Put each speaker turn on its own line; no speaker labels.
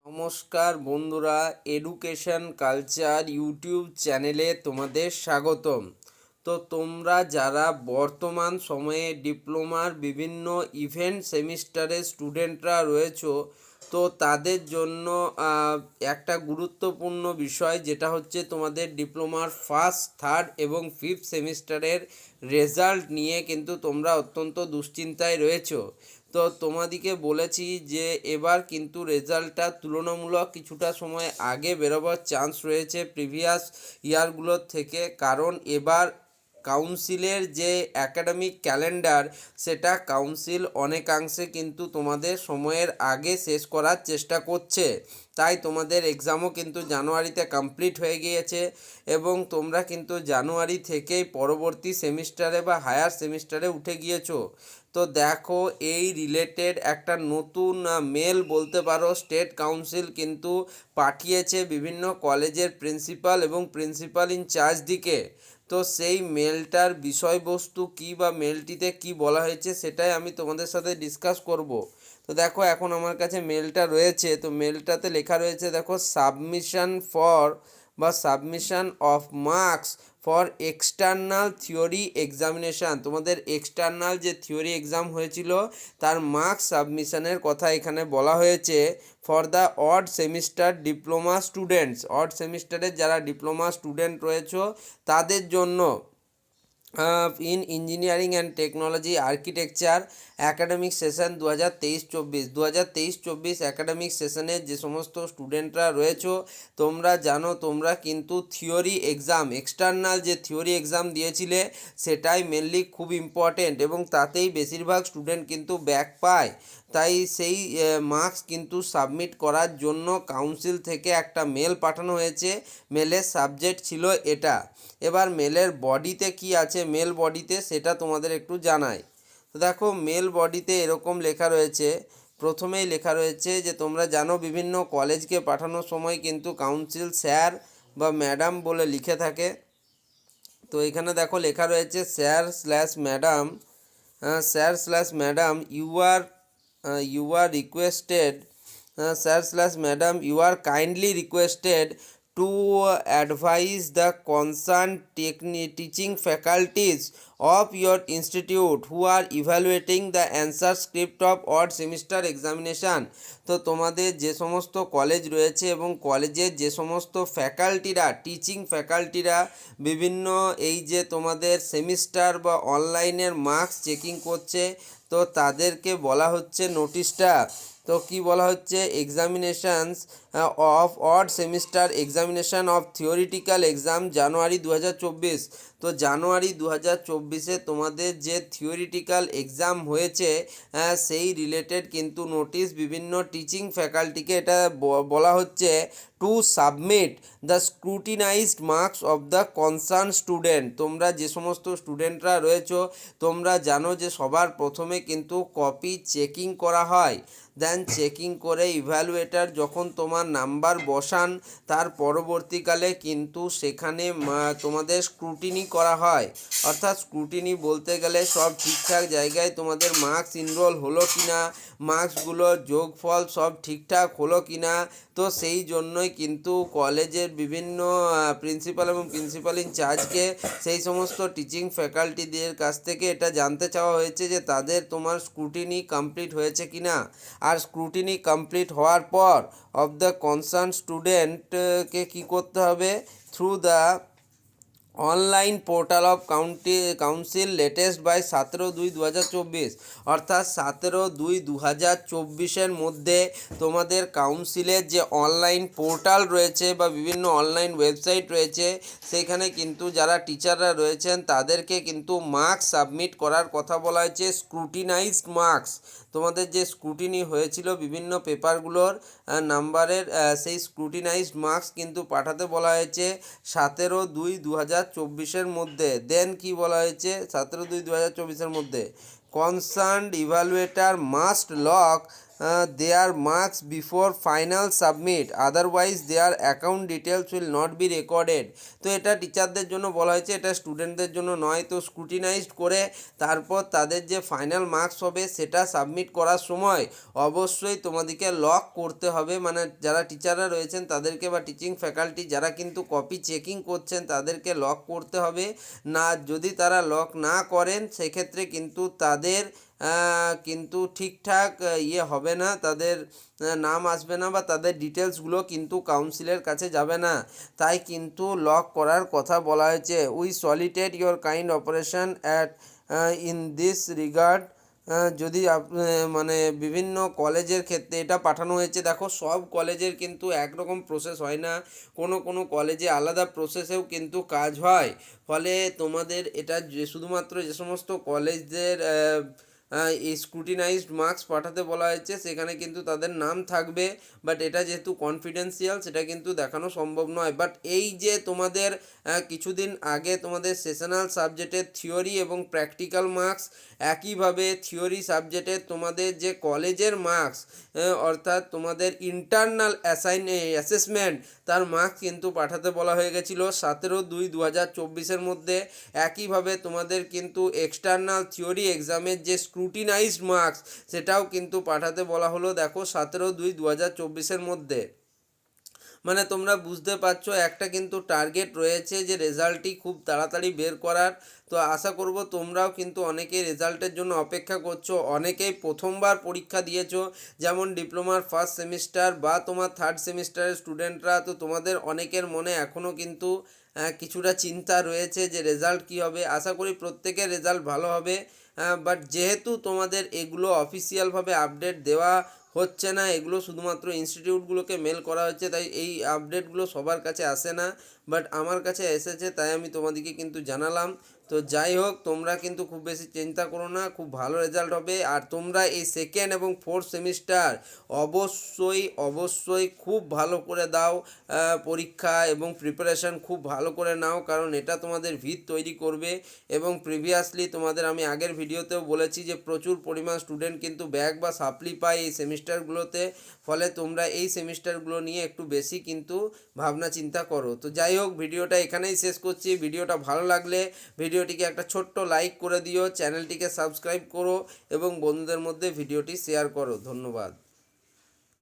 নমস্কার বন্ধুরা, education culture YouTube চ্যানেলে তোমাদের স্বাগতম। তো তোমরা যারা বর্তমান সময়ে ডিপ্লোমার বিভিন্ন ইভেন্ট সেমিস্টারের স্টুডেন্টরা রয়েছো, তো তাদের জন্য একটা গুরুত্বপূর্ণ বিষয় যেটা হচ্ছে তোমাদের ডিপ্লোমার ফার্স্ট, থার্ড এবং ফিফথ সেমিস্টারের রেজাল্ট নিয়ে কিন্তু তোমরা অত্যন্ত দুশ্চিন্তায় রয়েছো। তো তোমাদিকে বলেছি যে এবার কিন্তু রেজাল্টটা তুলনামূলক কিছুটা সময় আগে বেরোবার চান্স রয়েছে প্রিভিয়াস ইয়ারগুলোর থেকে, কারণ এবার কাউন্সিলের যে অ্যাকাডেমিক ক্যালেন্ডার সেটা কাউন্সিল অনেকাংশে কিন্তু তোমাদের সময়ের আগে শেষ করার চেষ্টা করছে। তাই তোমাদের এক্সামও কিন্তু জানুয়ারিতে কমপ্লিট হয়ে গিয়েছে এবং তোমরা কিন্তু জানুয়ারি থেকেই পরবর্তী সেমিস্টারে বা হায়ার সেমিস্টারে উঠে গিয়েছো। তো দেখো, এই রিলেটেড একটা নতুন মেল বলতে পারো স্টেট কাউন্সিল কিন্তু পাঠিয়েছে বিভিন্ন কলেজের প্রিন্সিপাল এবং প্রিন্সিপাল ইনচার্জ দিকে। তো সেই মেলটার বিষয়বস্তু কী বা মেলটিতে কি বলা হয়েছে সেটাই আমি তোমাদের সাথে ডিসকাস করব। তো দেখো, এখন আমার কাছে মেলটা রয়েছে। তো মেলটাতে লেখা রয়েছে, দেখো, submission of marks for external theory examination. তোমাদের এক্সটার্নাল যে থিওরি এক্সাম হয়েছিল তার মার্কস সাবমিশনের কথা এখানে বলা হয়েছে for the odd semester diploma students. Odd সেমিস্টারের যারা ডিপ্লোমা স্টুডেন্ট রয়েছে তাদের জন্য in engineering and technology architecture academic session 2023-24 academic সেশনের যে সমস্ত স্টুডেন্টরা রয়েছে, তোমরা জানো তোমরা কিন্তু থিওরি এক্সাম, এক্সটার্নাল যে থিওরি এক্সাম দিয়েছিলে সেটাই মেনলি খুব ইম্পর্টেন্ট এবং তাতেই বেশিরভাগ স্টুডেন্ট কিন্তু ব্যাক পায়। তাই সেই মার্কস কিন্তু সাবমিট করার জন্য কাউন্সিল থেকে একটা মেল পাঠানো হয়েছে। মেলের সাবজেক্ট ছিল এটা। এবার মেলের বডিতে কি আছে, মেল বডিতে সেটা তোমাদের একটু জানাই। তো দেখো, মেল বডিতে এরকম লেখা রয়েছে। প্রথমেই লেখা রয়েছে যে তোমরা জানো বিভিন্ন কলেজকে পাঠানোর সময় কিন্তু কাউন্সিল স্যার বা ম্যাডাম বলে লিখে থাকে। তো এখানে দেখো লেখা রয়েছে স্যার/ম্যাডাম you are requested, sir/madam, you are kindly requested to advise the concerned teaching faculties of your institute who are evaluating the answer script of odd semester examination। তো তোমাদের যে সমস্ত কলেজ রয়েছে এবং কলেজের যে সমস্ত ফ্যাকাল্টিরা, টিচিং ফ্যাকাল্টিরা বিভিন্ন এই যে তোমাদের সেমিস্টার বা অনলাইনের মার্কস চেকিং করছে, তো তাদেরকে বলা হচ্ছে নোটিশটা। তো কি বলা হচ্ছে, examinations of odd semester examination of theoretical exam January 2024। তো জানুয়ারি 2024-এ তোমাদের যে থিওরিটিক্যাল এক্সাম হয়েছে সেই রিলেটেড কিন্তু নোটিশ বিভিন্ন টিচিং ফ্যাকাল্টিকে এটা বলা হচ্ছে to submit the scrutinized marks of the concern student. তোমরা যে সমস্ত স্টুডেন্টরা রয়েছো তোমরা জানো যে সবার প্রথমে কিন্তু কপি চেকিং করা হয়। দেন চেকিং করে ইভ্যালুয়েটার যখন তোমার নাম্বার বসান তার পরবর্তীকালে কিন্তু সেখানে তোমাদের স্ক্রুটিনি করা হয়। অর্থাৎ স্ক্রুটিনি বলতে গেলে সব ঠিকঠাক জায়গায় তোমাদের মার্কস ইনরোল হলো কি না, মার্কসগুলোর যোগফল সব ঠিকঠাক হলো কি না। তো সেই জন্যই কিন্তু কলেজের বিভিন্ন প্রিন্সিপাল এবং প্রিন্সিপাল ইনচার্জকে সেই সমস্ত টিচিং ফ্যাকাল্টিদের কাছ থেকে এটা জানতে চাওয়া হয়েছে যে তাদের তোমার স্ক্রুটিনি কমপ্লিট হয়েছে কি না। আর স্ক্রুটিনি কমপ্লিট হওয়ার পর অফ দ্য কনসার্ন স্টুডেন্টকে কী করতে হবে, through the online portal of council latest by 17/2/2024, অর্থাৎ 17/2/2024 মধ্যে তোমাদের কাউন্সিলের যে অনলাইন পোর্টাল রয়েছে বা বিভিন্ন অনলাইন ওয়েবসাইট রয়েছে সেখানে কিন্তু যারা টিচাররা রয়েছেন তাদেরকে কিন্তু মার্কস সাবমিট করার কথা বলা হয়েছে, স্ক্রুটিনাইজড মার্কস। তোমাদের যে স্ক্রুটিনি হয়েছিল বিভিন্ন পেপারগুলোর নাম্বারের সেই স্ক্রুটিনাইজড মার্কস কিন্তু পাঠাতে বলা হয়েছে 17/2/2024 মধ্যে। দেন কি বলা হয়েছে 17/2/2024 মধ্যে, concerned evaluator must lock their marks before final submit, otherwise their account details will not be recorded। তো এটা টিচারদের জন্য বলা হয়েছে, এটা স্টুডেন্টদের জন্য নয়। তো স্ক্রুটিনাইজড করে তারপর তাদের যে ফাইনাল মার্কস হবে সেটা সাবমিট করার সময় অবশ্যই তোমাদেরকে লক করতে হবে, মানে যারা টিচাররা রয়েছেন তাদেরকে বা টিচিং ফ্যাকাল্টি যারা কিন্তু কপি চেকিং করছেন তাদেরকে লক করতে হবে। না, যদি তারা লক না করেন সেক্ষেত্রে কিন্তু তাদের কিন্তু ঠিকঠাক ইয়ে হবে না, তাদের নাম আসবে না বা তাদের ডিটেলসগুলো কিন্তু কাউন্সিলের কাছে যাবে না। তাই কিন্তু লক করার কথা বলা হয়েছে। We solicited your kind operation at in this regard. যদি মানে বিভিন্ন কলেজের ক্ষেত্রে এটা পাঠানো হয়েছে। দেখো, সব কলেজের কিন্তু একরকম প্রসেস হয় না, কোনো কোনো কলেজে আলাদা প্রসেসেও কিন্তু কাজ হয়। ফলে তোমাদের এটা যে শুধুমাত্র যে সমস্ত কলেজদের এই স্ক্রুটিনাইজড মার্কস পাঠাতে বলা হয়েছে সেখানে কিন্তু তাদের নাম থাকবে, বাট এটা যেহেতু কনফিডেন্সিয়াল সেটা কিন্তু দেখানো সম্ভব নয়। বাট এই যে তোমাদের কিছুদিন আগে তোমাদের সেশনাল সাবজেক্টের থিওরি এবং প্র্যাকটিক্যাল মার্কস, একইভাবে থিওরি সাবজেক্টের তোমাদের যে কলেজের মার্কস অর্থাৎ তোমাদের ইন্টারনাল অ্যাসেসমেন্ট তার মার্কস কিন্তু পাঠাতে বলা হয়ে গেছিলো 17/2/2024 মধ্যে। একইভাবে তোমাদের কিন্তু এক্সটার্নাল থিওরি এক্সামের যে স্ক্রুটিনাইজড মার্কস সেটাও কিন্তু পাঠাতে বলা হলো, দেখো 17/2/2024 মধ্যে। মানে তোমরা বুঝতে পারছো একটা কিন্তু টার্গেট রয়েছে যে রেজাল্টটি খুব তাড়াতাড়ি বের করার। তো আশা করব তোমরাও কিন্তু অনেকেই রেজাল্টের জন্য অপেক্ষা করছো, অনেকেই প্রথমবার পরীক্ষা দিয়েছো, যেমন ডিপ্লোমার ফার্স্ট সেমিস্টার বা তোমার থার্ড সেমিস্টারের স্টুডেন্টরা। তো তোমাদের অনেকের মনে এখনও কিন্তু কিছুটা চিন্তা রয়েছে যে রেজাল্ট কী হবে। আশা করি প্রত্যেকের রেজাল্ট ভালো হবে, বাট যেহেতু তোমাদের এগুলো অফিসিয়ালভাবে আপডেট দেওয়া হচ্ছে না, এগুলো শুধুমাত্র ইনস্টিটিউটগুলোকে মেল করা হচ্ছে, তাই এই আপডেটগুলো সবার কাছে আসে না, বাট আমার কাছে এসেছে তাই আমি তোমাদেরকে কিন্তু জানালাম। তো যাই হোক, তোমরা কিন্তু খুব বেশি চিন্তা করো না, খুব ভালো রেজাল্ট হবে। আর তোমরা এই সেকেন্ড এবং ফোর্থ সেমিস্টার অবশ্যই অবশ্যই খুব ভালো করে দাও পরীক্ষা, এবং প্রিপারেশান খুব ভালো করে নাও, কারণ এটা তোমাদের ভিত তৈরি করবে। এবং প্রিভিয়াসলি তোমাদের আমি আগের ভিডিওতেও বলেছি যে প্রচুর পরিমাণ স্টুডেন্ট কিন্তু ব্যাক বা সাপ্লি পায় এই সেমিস্টারগুলোতে। ফলে তোমরা এই সেমিস্টারগুলো নিয়ে একটু বেশি কিন্তু ভাবনা চিন্তা করো। তো যাই হোক, ভিডিওটা এখানেই শেষ করছি। ভিডিওটা ভালো লাগলে ভিডিওটিকে একটা ছোট্ট লাইক করে দিও, চ্যানেলটিকে সাবস্ক্রাইব করো এবং বন্ধুদের মধ্যে ভিডিওটি শেয়ার করো। ধন্যবাদ।